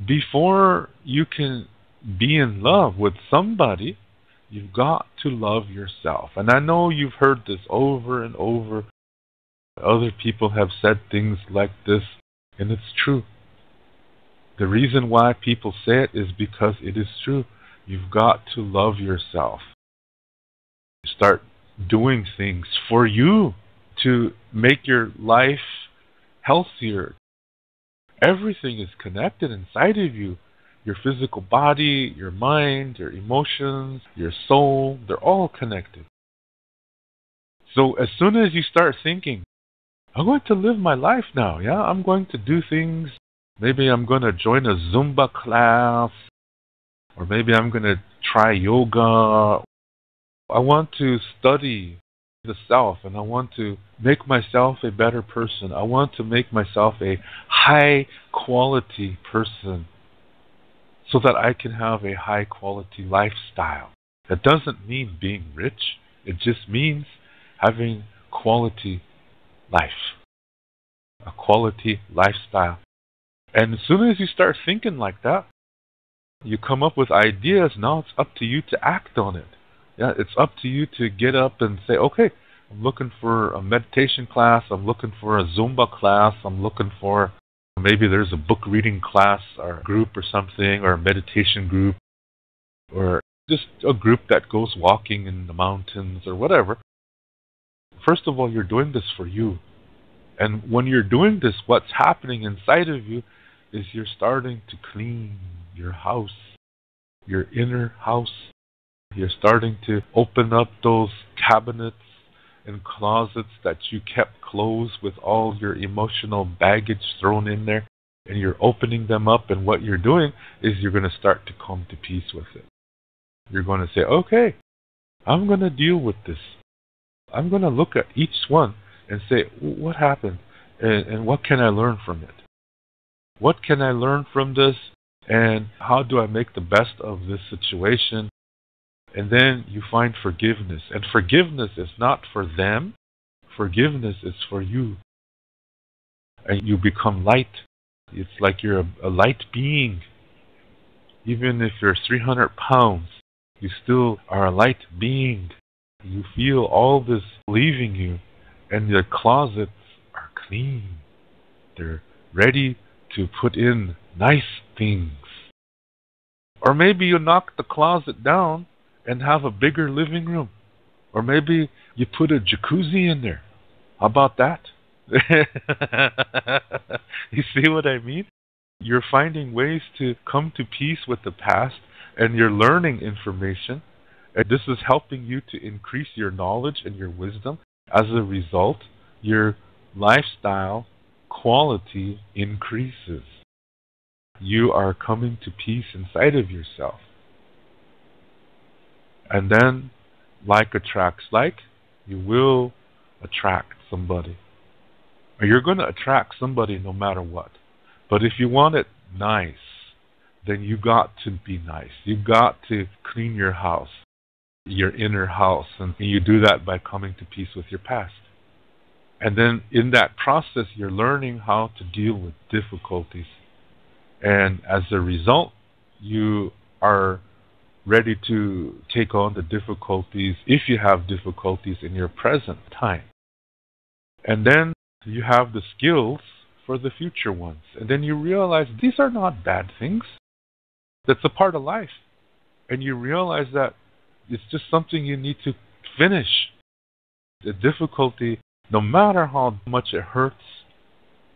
Before you can be in love with somebody, you've got to love yourself. And I know you've heard this over and over. Other people have said things like this, and it's true. The reason why people say it is because it is true. You've got to love yourself. Start doing things for you to make your life healthier. Everything is connected inside of you. Your physical body, your mind, your emotions, your soul, they're all connected. So as soon as you start thinking, I'm going to live my life now, yeah? I'm going to do things. Maybe I'm going to join a Zumba class, or maybe I'm going to try yoga. I want to study the self, and I want to make myself a better person. I want to make myself a high quality person so that I can have a high quality lifestyle. That doesn't mean being rich. It just means having quality life, a quality lifestyle. And as soon as you start thinking like that, you come up with ideas. Now it's up to you to act on it. Yeah, it's up to you to get up and say, okay, I'm looking for a meditation class. I'm looking for a Zumba class. I'm looking for, maybe there's a book reading class or a group or something, or a meditation group, or just a group that goes walking in the mountains or whatever. First of all, you're doing this for you. And when you're doing this, what's happening inside of you is you're starting to clean your house, your inner house. You're starting to open up those cabinets and closets that you kept closed with all your emotional baggage thrown in there. And you're opening them up, and what you're doing is you're going to start to come to peace with it. You're going to say, okay, I'm going to deal with this. I'm going to look at each one and say, what happened? And what can I learn from it? What can I learn from this? And how do I make the best of this situation? And then you find forgiveness. And forgiveness is not for them. Forgiveness is for you. And you become light. It's like you're a light being. Even if you're 300 pounds, you still are a light being. You feel all this leaving you, and your closets are clean. They're ready to put in nice things. Or maybe you knock the closet down and have a bigger living room. Or maybe you put a jacuzzi in there. How about that? You see what I mean? You're finding ways to come to peace with the past, and you're learning information. And this is helping you to increase your knowledge and your wisdom. As a result, your lifestyle quality increases. You are coming to peace inside of yourself. And then, like attracts like, you will attract somebody. Or you're going to attract somebody no matter what. But if you want it nice, then you got to be nice. You got to clean your house, your inner house, and you do that by coming to peace with your past. And then in that process, you're learning how to deal with difficulties. And as a result, you are ready to take on the difficulties, if you have difficulties in your present time. And then you have the skills for the future ones. And then you realize these are not bad things. That's a part of life. And you realize that it's just something you need to finish. The difficulty, no matter how much it hurts,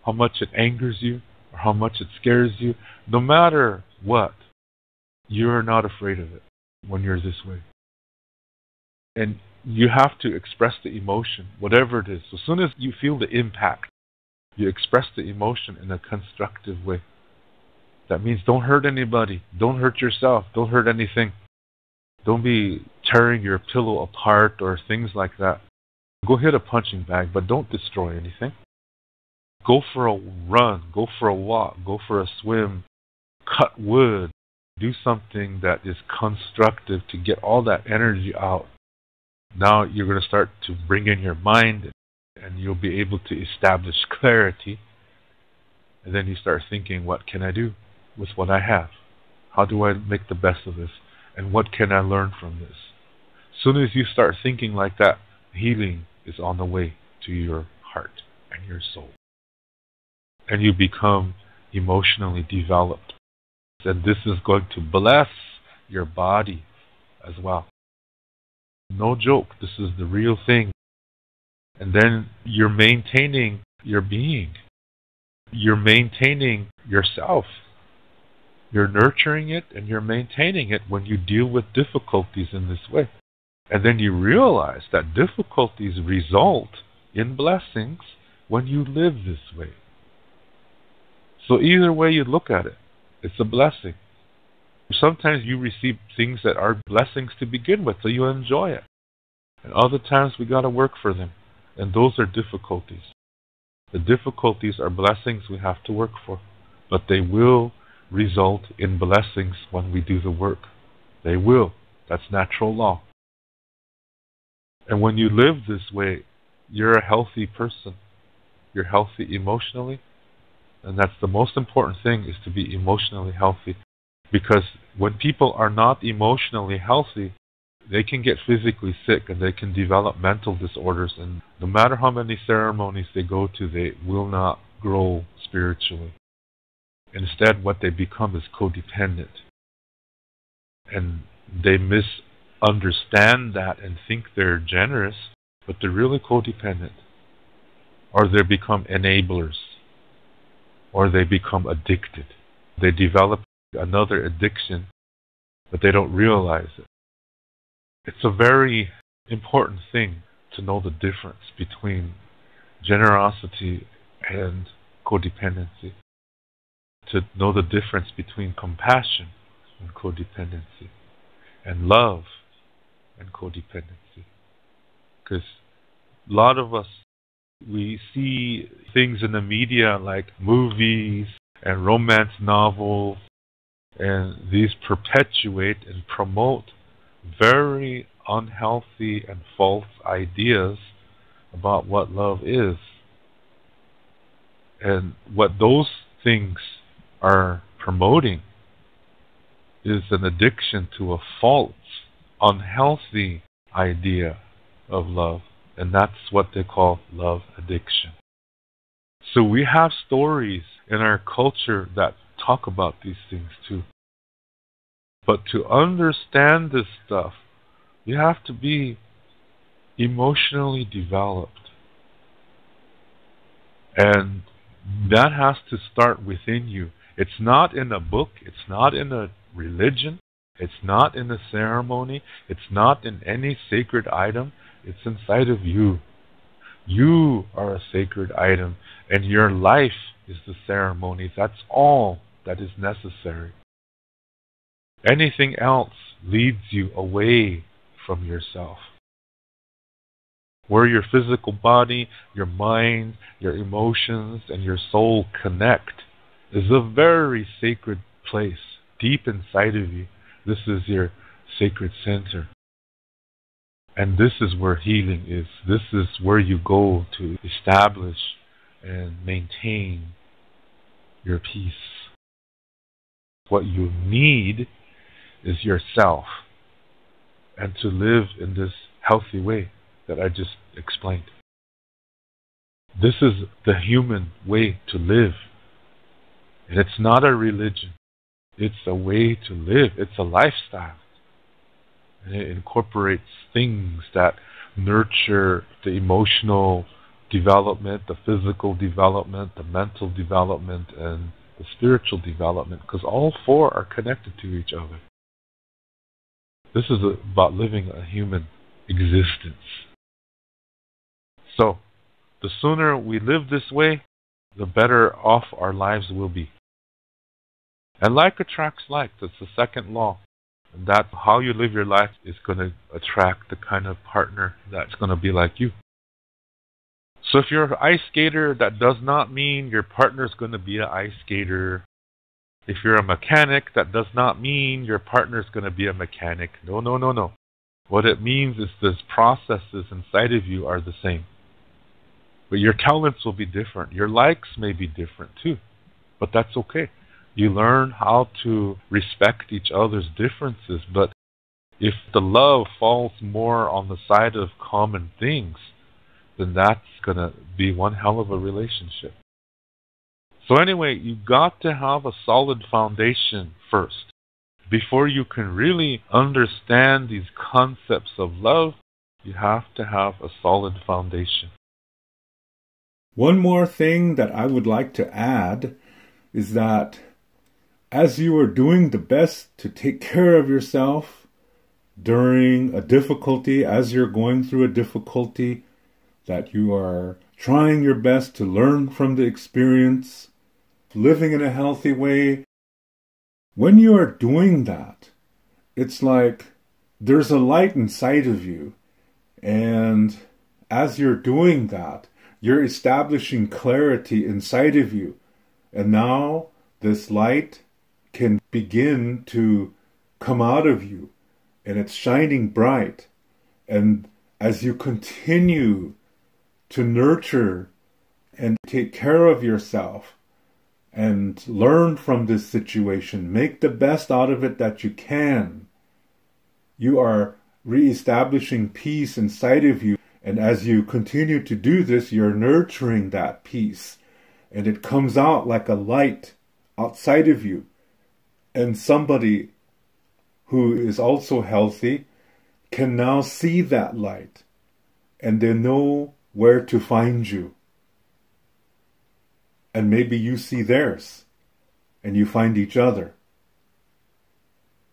how much it angers you, or how much it scares you, no matter what, you're not afraid of it when you're this way. And you have to express the emotion, whatever it is. As soon as you feel the impact, you express the emotion in a constructive way. That means don't hurt anybody. Don't hurt yourself. Don't hurt anything. Don't be tearing your pillow apart or things like that. Go hit a punching bag, but don't destroy anything. Go for a run. Go for a walk. Go for a swim. Cut wood. Do something that is constructive to get all that energy out. Now you're going to start to bring in your mind, and you'll be able to establish clarity. And then you start thinking, what can I do? with what I have? How do I make the best of this? And what can I learn from this? As soon as you start thinking like that, healing is on the way to your heart and your soul. And you become emotionally developed. And this is going to bless your body as well. No joke, this is the real thing. And then you're maintaining your being. You're maintaining yourself. You're nurturing it and you're maintaining it when you deal with difficulties in this way. And then you realize that difficulties result in blessings when you live this way. So either way you look at it, it's a blessing. Sometimes you receive things that are blessings to begin with, so you enjoy it. And other times we got to work for them. And those are difficulties. The difficulties are blessings we have to work for. But they will result in blessings when we do the work. They will. That's natural law. And when you live this way, you're a healthy person. You're healthy emotionally. And that's the most important thing, is to be emotionally healthy. Because when people are not emotionally healthy, they can get physically sick and they can develop mental disorders. And no matter how many ceremonies they go to, they will not grow spiritually. Instead, what they become is codependent. And they misunderstand that and think they're generous, but they're really codependent. Or they become enablers. Or they become addicted. They develop another addiction, but they don't realize it. It's a very important thing to know the difference between generosity and codependency. To know the difference between compassion and codependency, and love and codependency. Because a lot of us, we see things in the media like movies and romance novels, and these perpetuate and promote very unhealthy and false ideas about what love is. And what those things are promoting is an addiction to a false, unhealthy idea of love. And that's what they call love addiction. So we have stories in our culture that talk about these things too. But to understand this stuff, you have to be emotionally developed. And that has to start within you. It's not in a book, it's not in a religion, it's not in a ceremony, it's not in any sacred item, it's inside of you. You are a sacred item, and your life is the ceremony. That's all that is necessary. Anything else leads you away from yourself. Where your physical body, your mind, your emotions, and your soul connect is a very sacred place deep inside of you. This is your sacred center. And this is where healing is. This is where you go to establish and maintain your peace. What you need is yourself, and to live in this healthy way that I just explained. This is the human way to live. And it's not a religion. It's a way to live. It's a lifestyle. And it incorporates things that nurture the emotional development, the physical development, the mental development, and the spiritual development, because all four are connected to each other. This is about living a human existence. So, the sooner we live this way, the better off our lives will be. And like attracts like. That's the second law. And that how you live your life is going to attract the kind of partner that's going to be like you. So if you're an ice skater, that does not mean your partner's going to be an ice skater. If you're a mechanic, that does not mean your partner's going to be a mechanic. No, no, no, no. What it means is the processes inside of you are the same. But your talents will be different. Your likes may be different too. But that's okay. You learn how to respect each other's differences, but if the love falls more on the side of common things, then that's going to be one hell of a relationship. So anyway, you got to have a solid foundation first. Before you can really understand these concepts of love, you have to have a solid foundation. One more thing that I would like to add is that as you are doing the best to take care of yourself during a difficulty, as you're going through a difficulty, that you are trying your best to learn from the experience, living in a healthy way. When you are doing that, it's like there's a light inside of you. And as you're doing that, you're establishing clarity inside of you. And now this light can begin to come out of you. And it's shining bright. And as you continue to nurture and take care of yourself and learn from this situation, make the best out of it that you can, you are reestablishing peace inside of you. And as you continue to do this, you're nurturing that peace. And it comes out like a light outside of you. And somebody who is also healthy can now see that light. And they know where to find you. And maybe you see theirs. And you find each other.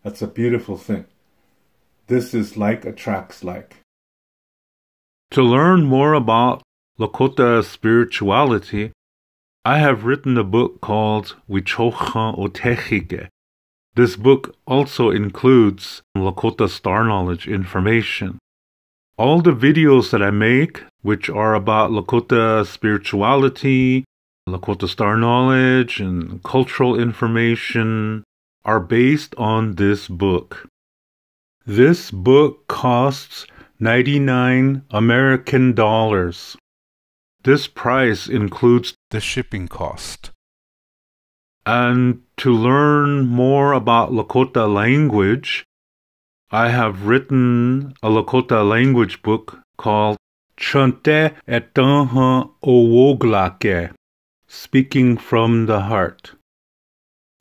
That's a beautiful thing. This is like attracts like. To learn more about Lakota spirituality, I have written a book called Wichocha Otechike. This book also includes Lakota Star Knowledge information. All the videos that I make, which are about Lakota spirituality, Lakota Star Knowledge, and cultural information, are based on this book. This book costs 99 American dollars. This price includes the shipping cost. And to learn more about Lakota language, I have written a Lakota language book called Chante Etanha Owoglake, Speaking from the Heart.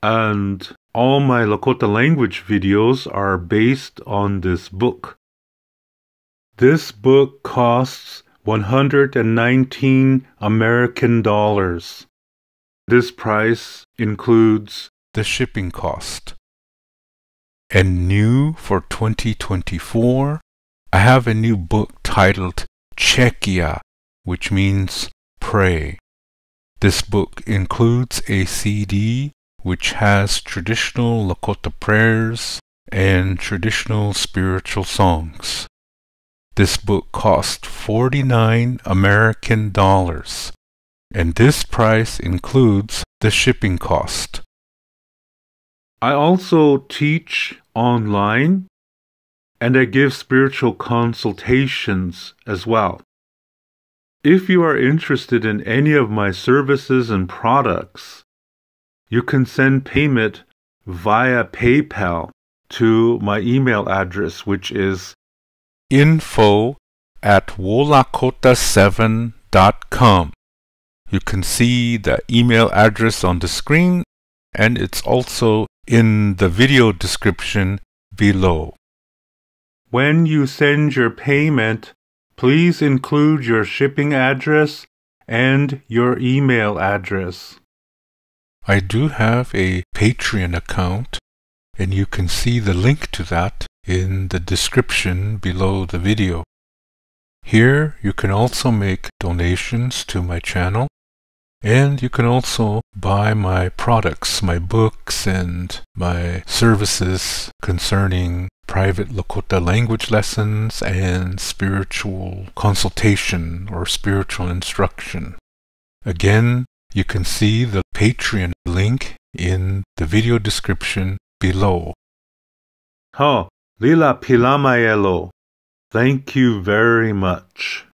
And all my Lakota language videos are based on this book. This book costs 119 American dollars. This price includes the shipping cost. And new for 2024, I have a new book titled Chekia, which means pray. This book includes a CD which has traditional Lakota prayers and traditional spiritual songs. This book cost 49 American dollars, and this price includes the shipping cost. I also teach online, and I give spiritual consultations as well. If you are interested in any of my services and products, you can send payment via PayPal to my email address, which is info@wolakota7.com. You can see the email address on the screen, and it's also in the video description below. When you send your payment, please include your shipping address and your email address. I do have a Patreon account, and you can see the link to that in the description below the video. Here you can also make donations to my channel, and you can also buy my products, my books, and my services concerning private Lakota language lessons and spiritual consultation or spiritual instruction. Again, you can see the Patreon link in the video description below. Lila Pilamayelo, thank you very much.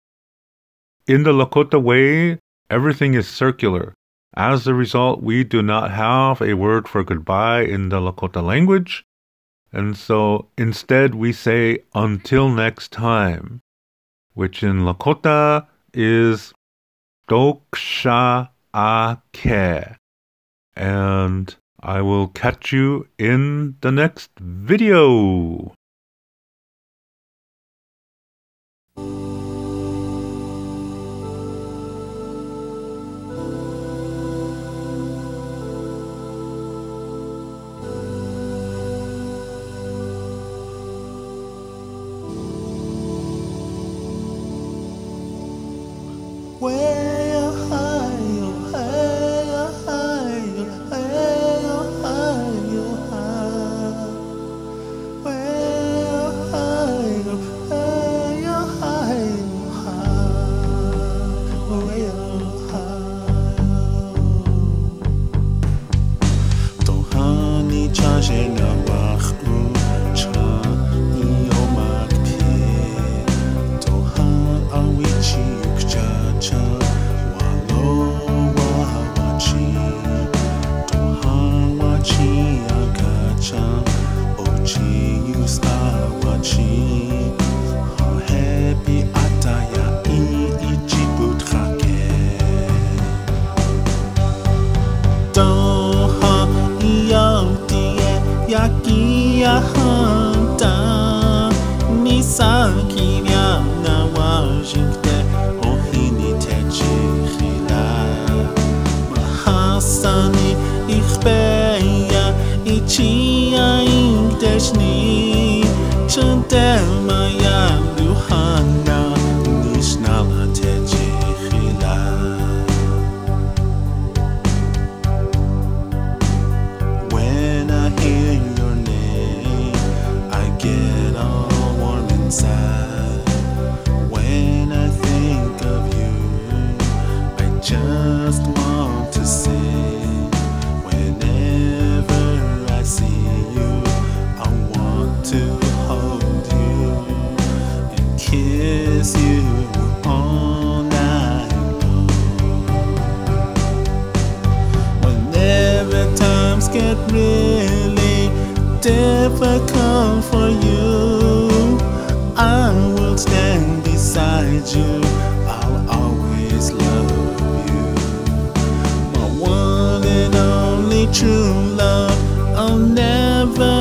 In the Lakota way, everything is circular, As a result, we do not have a word for goodbye in the Lakota language. And so instead we say until next time, which in Lakota is Doksha Ake. And I will catch you in the next video. When I hear your name, I get all warm inside. When I think of you, I just want to sing. Whenever I see you, I want to hold you and kiss you all night long. Whenever times get really difficult for you, I will stand beside you. I'll always love you. My one and only true love, I'll never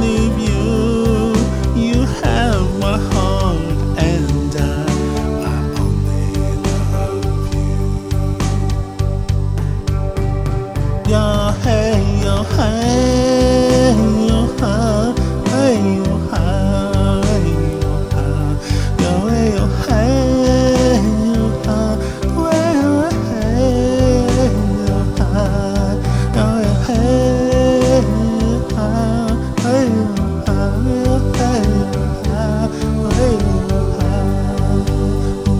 leave you. You have my heart and I only love you. Yo, hey, yo, hey, yo, ha, hey, yo, ha, hey, yo, ha, yo, hey, yo, hey, yo, ha, well, hey, yo, ha, yo, hey, yo, ha, hey, yo, ha, yo, hey, yo, ha, hey, yo, ha,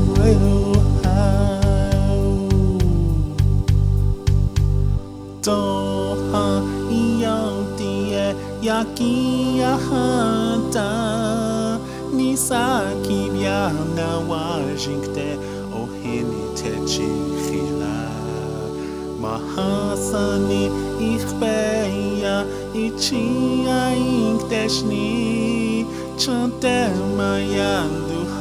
hey, yo, ha. Doha iyautie yaki yahata nisaki biana wajingte ohini techila mahasani ichbeya ichia inkdeshni chante mayanduhana